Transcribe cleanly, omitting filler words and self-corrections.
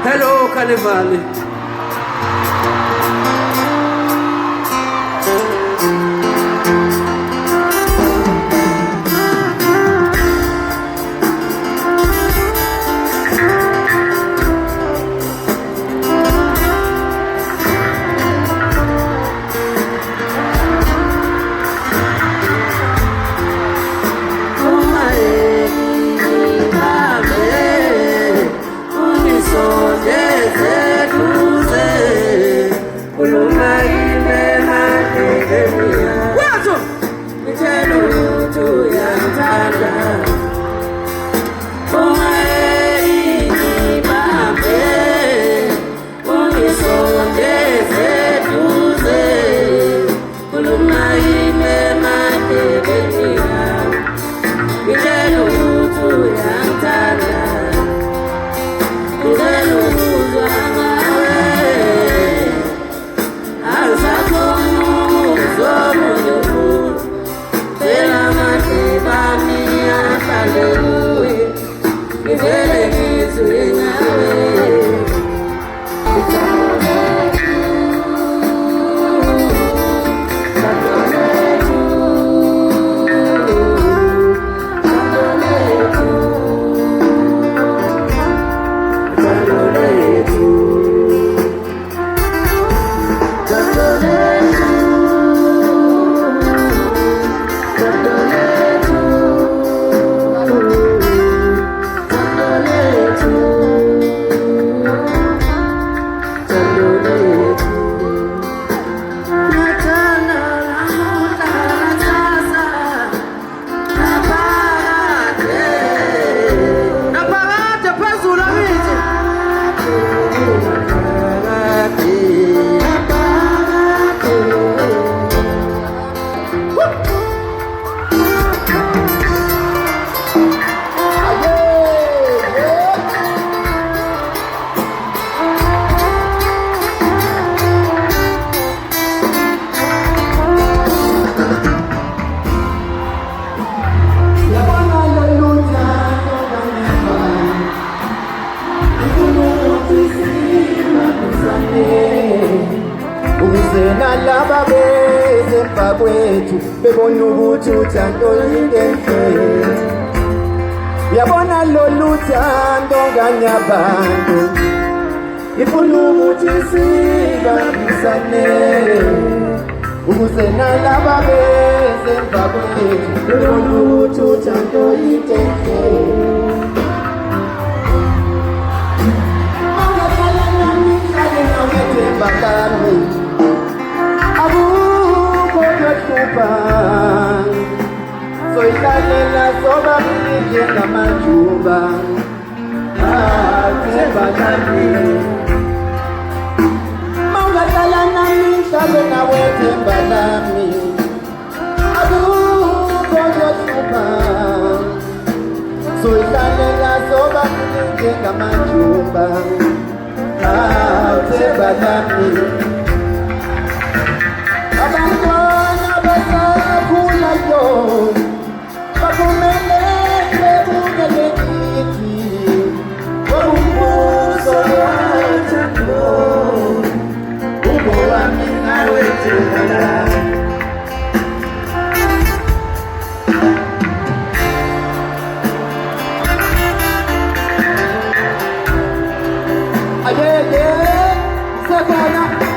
Hello, Carnival. Nalaba beze mfakwetu bebona ukuthi uthando yingenhle yabona lolu thando nganyabantu ifuna ukuthi sibambisane ukuze nalaba beze mfakwetu bebona ukuthi uthando yingenhle angakhala nami ngihlale nawethemba lami soyikalela sobabili njengamajuba themba lami mawungahlala nami ngihlale nawe themba lami akukho kuhlupha soyikalela sobabili njengamajuba themba lami abantwana basakhulayo bavumeleke bunelekithi umbuso wathando ubo wami nawe themba ayeye sekhona